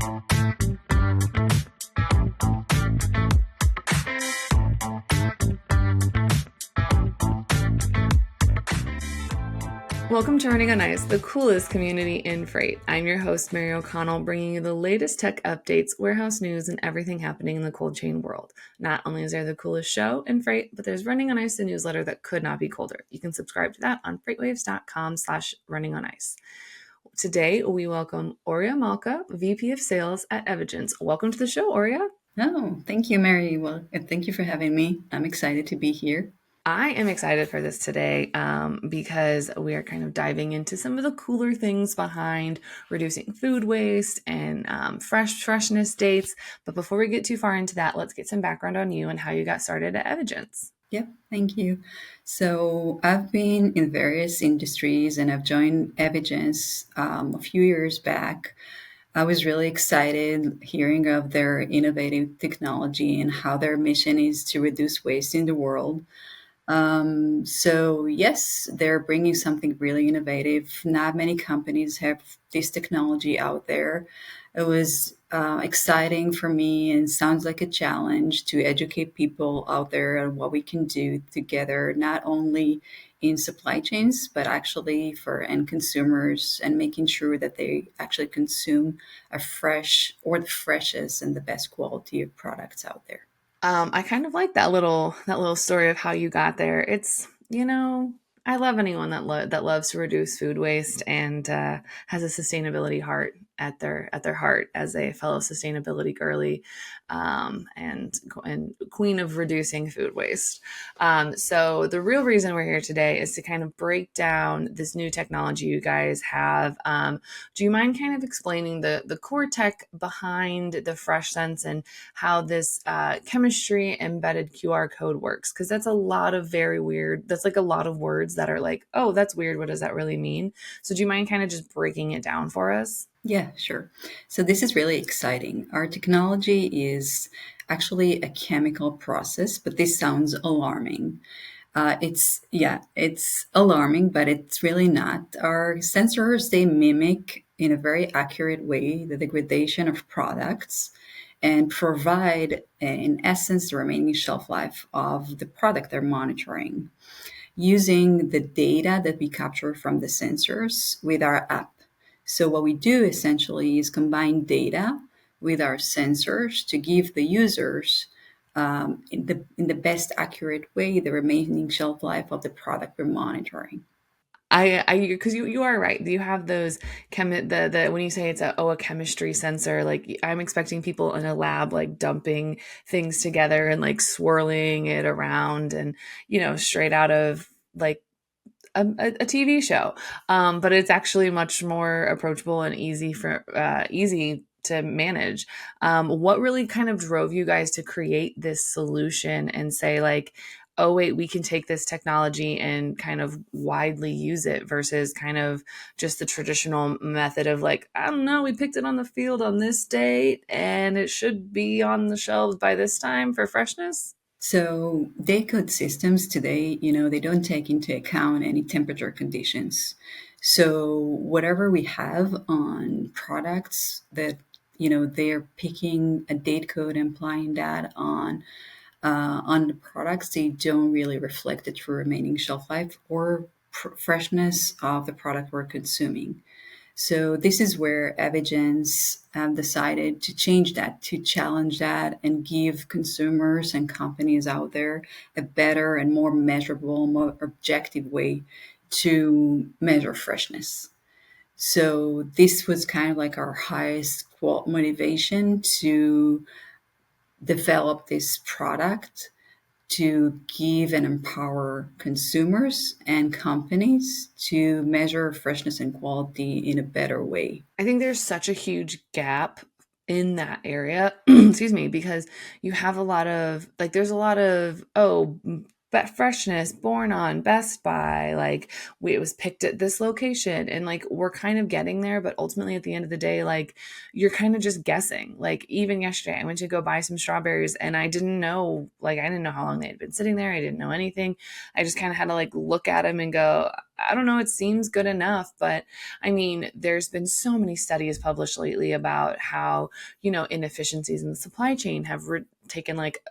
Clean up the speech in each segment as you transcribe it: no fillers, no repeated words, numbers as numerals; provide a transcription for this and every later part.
Welcome to Running on Ice, the coolest community in freight. I'm your host, Mary O'Connell, bringing you the latest tech updates, warehouse news, and everything happening in the cold chain world. Not only is there the coolest show in freight, but there's Running on Ice, the newsletter that could not be colder. You can subscribe to that on FreightWaves.com/runningonIce. Today, we welcome Aurea Malka, VP of Sales at Evigence. Welcome to the show, Aurea. Oh, thank you, Mary. Well, thank you for having me. I'm excited to be here. I am excited for this today because we are kind of diving into some of the cooler things behind reducing food waste and freshness dates. But before we get too far into that, let's get some background on you and how you got started at Evigence. Yep, thank you. So I've been in various industries and I've joined Evigence a few years back. I was really excited hearing of their innovative technology and how their mission is to reduce waste in the world. So yes, they're bringing something really innovative. Not many companies have this technology out there. It was exciting for me and sounds like a challenge to educate people out there on what we can do together, not only in supply chains, but actually for end consumers and making sure that they actually consume a fresh or the freshest and the best quality of products out there. I kind of like that little story of how you got there. It's, I love anyone that loves to reduce food waste and has a sustainability heart at their heart as a fellow sustainability girly, and queen of reducing food waste. So the real reason we're here today is to kind of break down this new technology you guys have. Do you mind kind of explaining the core tech behind the Fresh Sense and how this chemistry embedded QR code works? Because that's a lot of very weird. That's like a lot of words that are like, oh, that's weird. What does that really mean? So do you mind kind of just breaking it down for us? Yeah, sure. So this is really exciting. Our technology is actually a chemical process, but this sounds alarming. It's alarming, but it's really not. Our sensors, they mimic in a very accurate way the degradation of products and provide, in essence, the remaining shelf life of the product they're monitoring using the data that we capture from the sensors with our app. So what we do essentially is combine data with our sensors to give the users in the best accurate way the remaining shelf life of the product we're monitoring. Because you are right. You have those the when you say it's a chemistry sensor, like I'm expecting people in a lab like dumping things together and like swirling it around and straight out of like a TV show. But it's actually much more approachable and easy to manage. What really kind of drove you guys to create this solution and say like, oh wait, we can take this technology and kind of widely use it versus kind of just the traditional method of like, I don't know, we picked it on the field on this date and it should be on the shelves by this time for freshness? So day code systems today, they don't take into account any temperature conditions. So whatever we have on products that, they're picking a date code and applying that on the products, they don't really reflect the true remaining shelf life or freshness of the product we're consuming. So this is where Evigence decided to change that, to challenge that, and give consumers and companies out there a better and more measurable, more objective way to measure freshness. So this was kind of like our highest motivation to develop this product to give and empower consumers and companies to measure freshness and quality in a better way. I think there's such a huge gap in that area, excuse me, because you have a lot of like, there's a lot of, but Freshness, born on Best Buy, like it was picked at this location, and like we're kind of getting there, but ultimately at the end of the day, like you're kind of just guessing. Like even yesterday, I went to go buy some strawberries, and I didn't know how long they had been sitting there. I didn't know anything. I just kind of had to like look at them and go, I don't know, it seems good enough. But I mean, there's been so many studies published lately about how, inefficiencies in the supply chain have taken like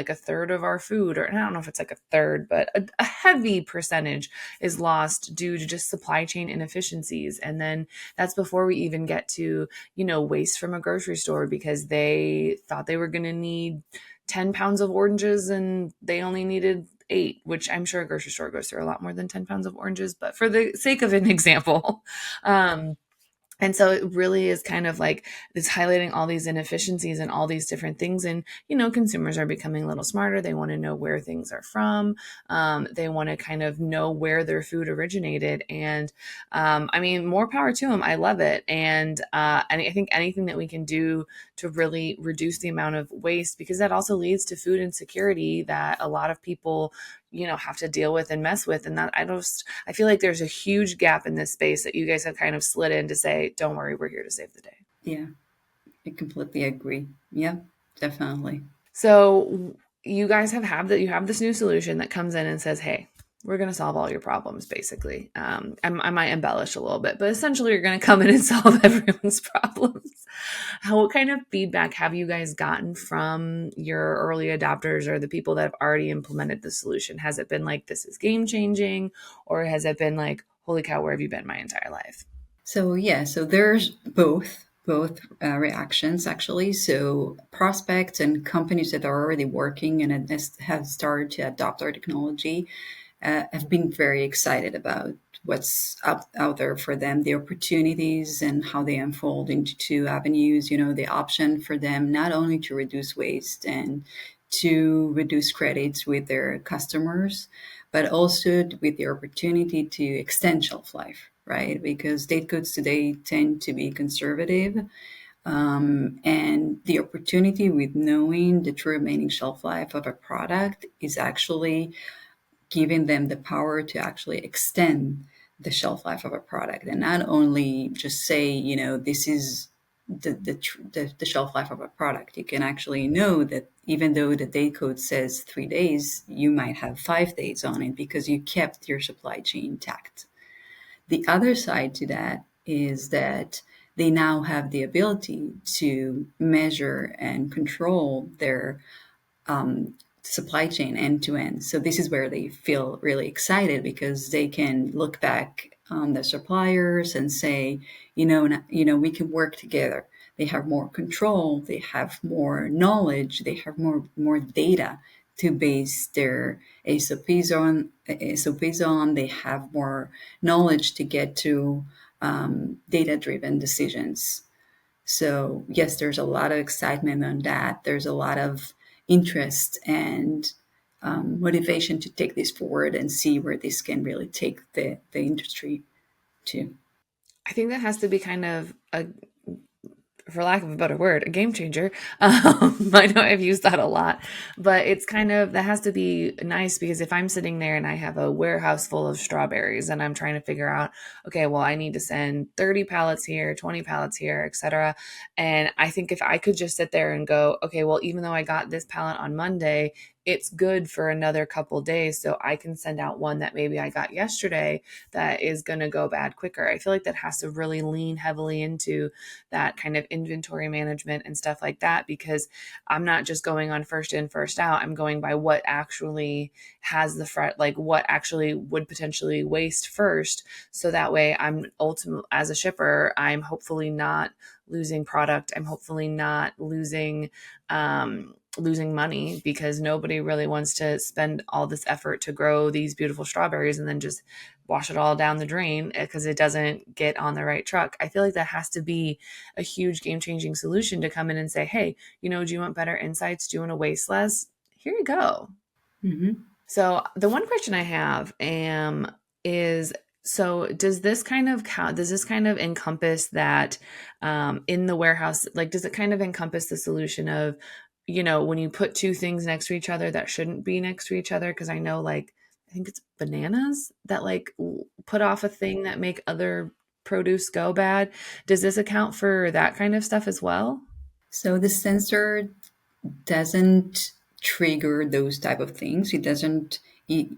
a third of our food, or I don't know if it's like a third, but a heavy percentage is lost due to just supply chain inefficiencies. And then that's before we even get to, waste from a grocery store because they thought they were going to need 10 pounds of oranges and they only needed 8, which I'm sure a grocery store goes through a lot more than 10 pounds of oranges. But for the sake of an example, and so it really is kind of like it's highlighting all these inefficiencies and all these different things. And, consumers are becoming a little smarter. They want to know where things are from. They want to kind of know where their food originated. And I mean, more power to them. I love it. And I think anything that we can do to really reduce the amount of waste, because that also leads to food insecurity that a lot of people have to deal with and mess with. And that I feel like there's a huge gap in this space that you guys have kind of slid in to say, don't worry, we're here to save the day. Yeah, I completely agree. Yeah, definitely. So you guys you have this new solution that comes in and says, hey, we're going to solve all your problems, basically. I might embellish a little bit, but essentially you're going to come in and solve everyone's problems. What kind of feedback have you guys gotten from your early adopters or the people that have already implemented the solution? Has it been like, this is game changing, or has it been like, holy cow, where have you been my entire life? So yeah, so there's both reactions actually. So prospects and companies that are already working and have started to adopt our technology have been very excited about what's out there for them, the opportunities and how they unfold into two avenues. The option for them not only to reduce waste and to reduce credits with their customers, but also with the opportunity to extend shelf life, right? Because date goods today tend to be conservative, and the opportunity with knowing the true remaining shelf life of a product is actually giving them the power to actually extend the shelf life of a product and not only just say, this is the shelf life of a product. You can actually know that even though the date code says 3 days, you might have 5 days on it because you kept your supply chain intact. The other side to that is that they now have the ability to measure and control their supply chain end to end. So this is where they feel really excited because they can look back on the suppliers and say, we can work together. They have more control. They have more knowledge. They have more data to base their SOPs on. They have more knowledge to get to data driven decisions. So, yes, there's a lot of excitement on that. There's a lot of interest and motivation to take this forward and see where this can really take the industry to. I think that has to be kind of a, for lack of a better word, a game changer. I know I've used that a lot, but it's kind of, that has to be nice because if I'm sitting there and I have a warehouse full of strawberries and I'm trying to figure out, okay, well, I need to send 30 pallets here, 20 pallets here, etc. And I think if I could just sit there and go, okay, well, even though I got this pallet on Monday, it's good for another couple days. So I can send out one that maybe I got yesterday that is going to go bad quicker. I feel like that has to really lean heavily into that kind of inventory management and stuff like that, because I'm not just going on first in, first out. I'm going by what actually has the front, like what actually would potentially waste first. So that way I'm ultimately, as a shipper, I'm hopefully not losing product. I'm hopefully not losing money, because nobody really wants to spend all this effort to grow these beautiful strawberries and then just wash it all down the drain because it doesn't get on the right truck. I feel like that has to be a huge game changing solution to come in and say, hey, do you want better insights? Do you want to waste less? Here you go. Mm-hmm. So the one question I have is, so does this kind of encompass that in the warehouse, like does it kind of encompass the solution of when you put two things next to each other that shouldn't be next to each other, because I know, like, I think it's bananas that like put off a thing that make other produce go bad. Does this account for that kind of stuff as well? So the sensor doesn't trigger those type of things. It doesn't. He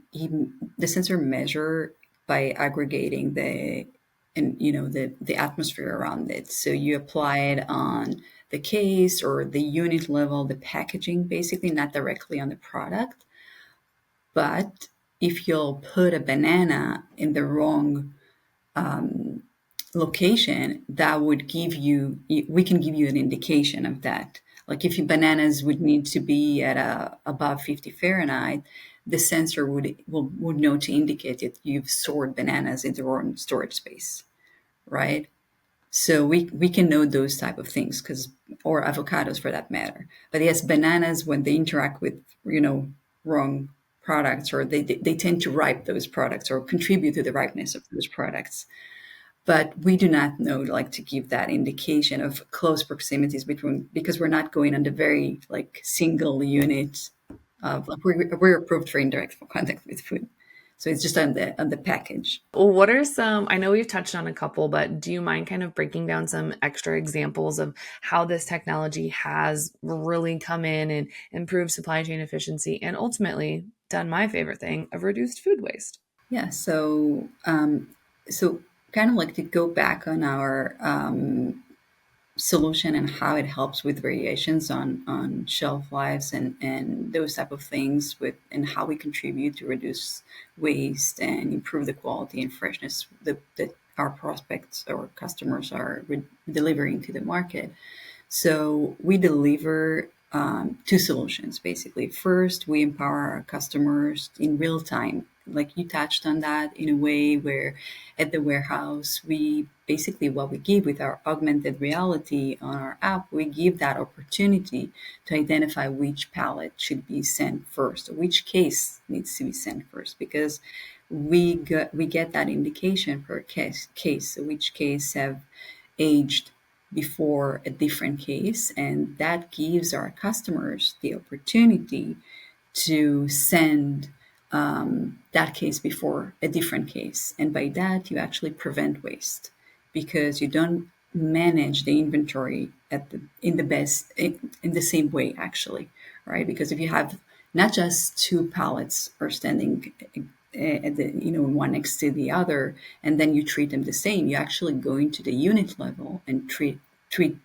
the sensor measure by aggregating the and the atmosphere around it. So you apply it on the case or the unit level, the packaging, basically not directly on the product. But if you'll put a banana in the wrong location, that would give you, we can give you an indication of that. Like if your bananas would need to be at above 50 Fahrenheit, the sensor would know to indicate that you've stored bananas in the wrong storage space, right? So we can know those type of things, because or avocados for that matter. But yes, bananas, when they interact with wrong products, or they tend to ripe those products or contribute to the ripeness of those products. But we do not know, like, to give that indication of close proximities between, because we're not going on the very like single unit of, like, we're approved for indirect contact with food, so it's just on the package. Well, what are some, I know we've touched on a couple, but do you mind kind of breaking down some extra examples of how this technology has really come in and improved supply chain efficiency and ultimately done my favorite thing of reduced food waste? Yeah, so kind of like to go back on our solution and how it helps with variations on shelf lives and those type of things, with and how we contribute to reduce waste and improve the quality and freshness that our prospects or customers are delivering to the market. So we deliver two solutions basically. First, we empower our customers in real time, like you touched on that, in a way where at the warehouse, we basically, what we give with our augmented reality on our app, we give that opportunity to identify which pallet should be sent first, or which case needs to be sent first, because we get that indication per case, so which case have aged before a different case, and that gives our customers the opportunity to send that case before a different case. And by that, you actually prevent waste, because you don't manage the inventory in the best in the same way, actually, right? Because if you have not just two pallets are standing at the, one next to the other, and then you treat them the same, you actually go into the unit level and treat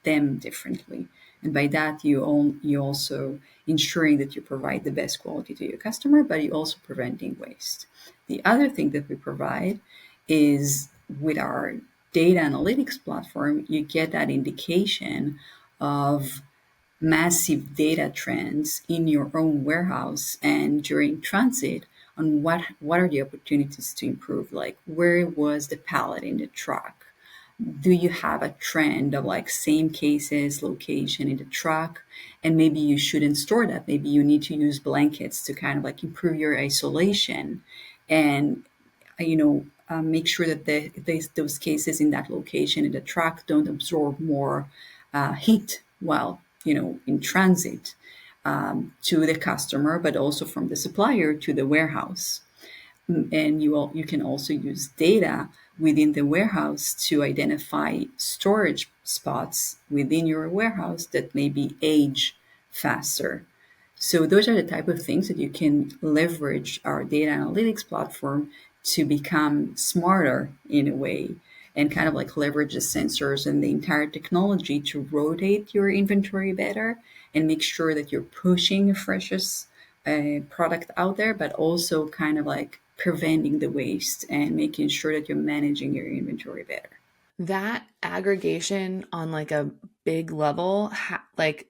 them differently. And by that, you also ensuring that you provide the best quality to your customer, but you also preventing waste. The other thing that we provide is, with our data analytics platform, you get that indication of massive data trends in your own warehouse and during transit, on what are the opportunities to improve, like where was the pallet in the truck, do you have a trend of like same cases location in the truck, and maybe you shouldn't store that, maybe you need to use blankets to kind of like improve your isolation, and make sure that those cases in that location in the truck don't absorb more heat while in transit to the customer, but also from the supplier to the warehouse. And you can also use data within the warehouse to identify storage spots within your warehouse that maybe age faster. So those are the type of things that you can leverage our data analytics platform to become smarter in a way, and kind of like leverage the sensors and the entire technology to rotate your inventory better and make sure that you're pushing a freshest product out there, but also kind of like preventing the waste and making sure that you're managing your inventory better. That aggregation on like a big level, like,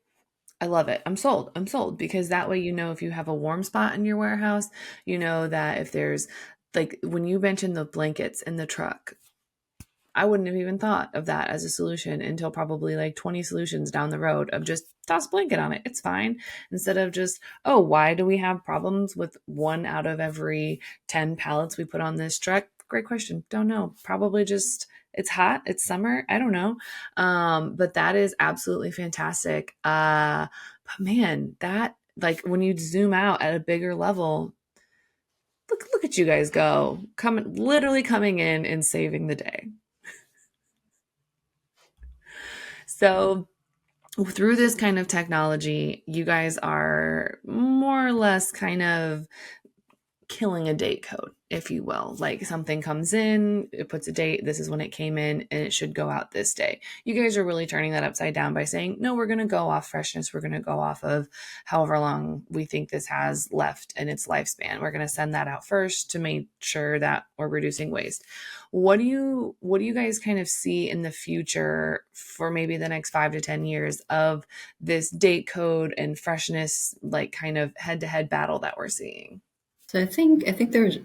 I love it. I'm sold. I'm sold, because that way, if you have a warm spot in your warehouse, that if there's, like, when you mentioned the blankets in the truck, I wouldn't have even thought of that as a solution until probably like 20 solutions down the road of just toss a blanket on it. It's fine. Instead of just, oh, why do we have problems with one out of every 10 pallets we put on this truck? Great question. Don't know. Probably just It's hot, it's summer, I don't know. But that is absolutely fantastic. But man, that like when you zoom out at a bigger level, look at you guys go. Coming literally coming in and saving the day. So through this kind of technology, you guys are more or less kind of killing a date code, if you will. Like something comes in, it puts a date, this is when it came in, and it should go out this day. You guys are really turning that upside down by saying, no, we're going to go off freshness. We're going to go off of however long we think this has left in its lifespan. We're going to send that out first to make sure that we're reducing waste. What do you guys kind of see in the future for maybe the next 5 to 10 years of this date code and freshness, like kind of head to head battle that we're seeing? So I think there's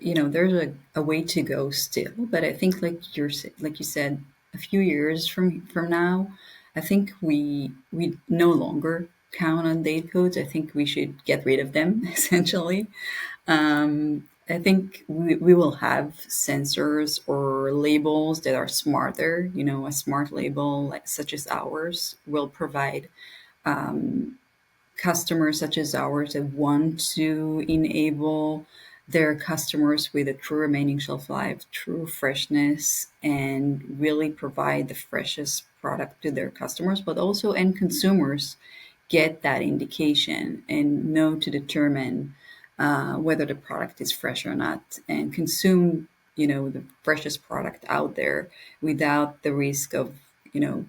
a way to go still, but I think like you said, a few years from now, I think we no longer count on date codes. I think we should get rid of them essentially. I think we will have sensors or labels that are smarter. A smart label like such as ours will provide customers such as ours that want to enable their customers with a true remaining shelf life, true freshness, and really provide the freshest product to their customers, but also end consumers get that indication and know to determine whether the product is fresh or not and consume the freshest product out there without the risk of you know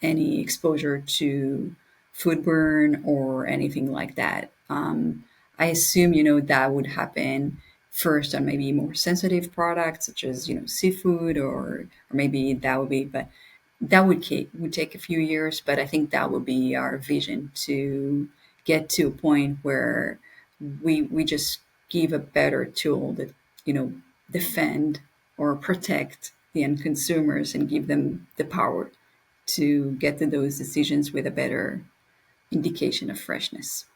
any exposure to food burn or anything like that. I assume that would happen first on maybe more sensitive products such as seafood or maybe that would be, but that would take a few years. But I think that would be our vision to get to a point where we just give a better tool that you know defend or protect the end consumers and give them the power to get to those decisions with a better indication of freshness.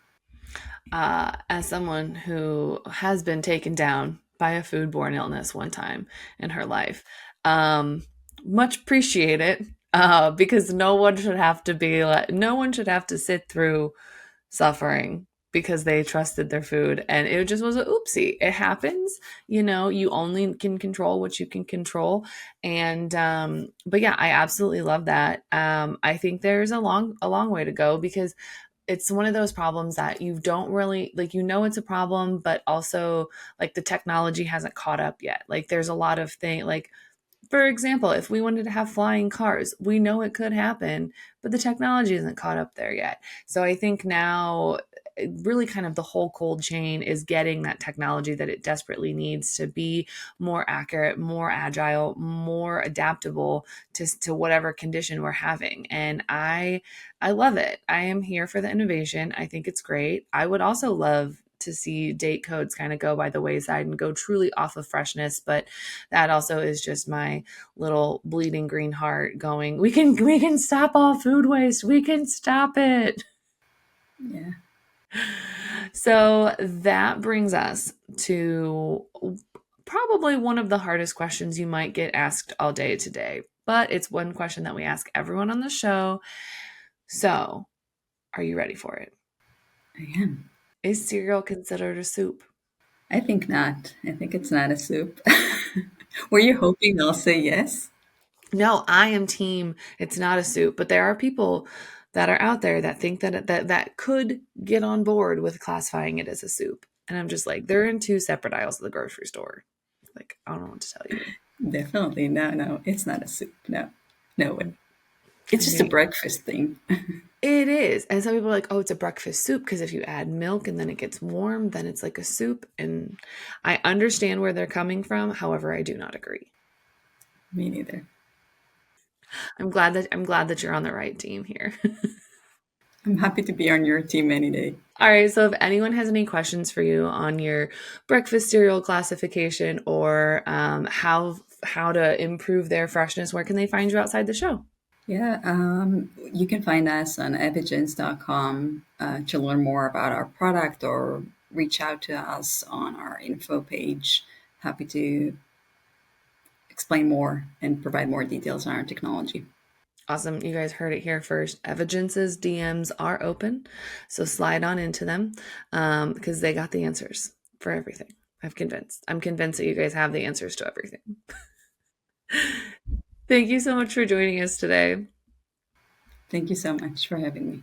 As someone who has been taken down by a foodborne illness one time in her life, um, much appreciate it, because no one should have to sit through suffering because they trusted their food and it just was a oopsie. It happens, you only can control what you can control. And but yeah, I absolutely love that. I think there's a long way to go because it's one of those problems that you don't really like, it's a problem, but also like the technology hasn't caught up yet. Like there's a lot of things like, for example, if we wanted to have flying cars, we know it could happen, but the technology isn't caught up there yet. So I think now, really kind of the whole cold chain is getting that technology that it desperately needs to be more accurate, more agile, more adaptable to whatever condition we're having. And I love it. I am here for the innovation. I think it's great. I would also love to see date codes kind of go by the wayside and go truly off of freshness, but that also is just my little bleeding green heart going, we can stop all food waste, we can stop it. Yeah. So that brings us to probably one of the hardest questions you might get asked all day today, but it's one question that we ask everyone on the show. So are you ready for it? I am. Is cereal considered a soup? I think not. I think it's not a soup. Were you hoping I'll say yes? No, I am team. It's not a soup, but there are people that are out there that think that could get on board with classifying it as a soup. And I'm just like, they're in two separate aisles of the grocery store. Like, I don't know what to tell you. Definitely. No, no, it's not a soup. No, no way. It's And just a they, breakfast thing. it is. And some people are like, oh, it's a breakfast soup because if you add milk and then it gets warm, then it's like a soup. And I understand where they're coming from. However, I do not agree. Me neither. I'm glad that you're on the right team here. I'm happy to be on your team any day. All right. So if anyone has any questions for you on your breakfast cereal classification or how to improve their freshness, where can they find you outside the show? Yeah, you can find us on evigence.com to learn more about our product or reach out to us on our info page. Happy to explain more and provide more details on our technology. Awesome. You guys heard it here first. Evigence's DMs are open. So slide on into them because they got the answers for everything. I'm convinced that you guys have the answers to everything. Thank you so much for joining us today. Thank you so much for having me.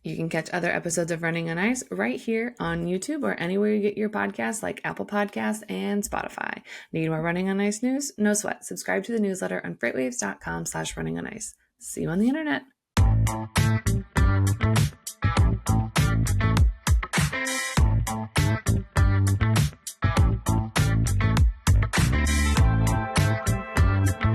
You can catch other episodes of Running on Ice right here on YouTube or anywhere you get your podcasts like Apple Podcasts and Spotify. Need more Running on Ice news? No sweat. Subscribe to the newsletter on freightwaves.com/runningonIce. See you on the internet.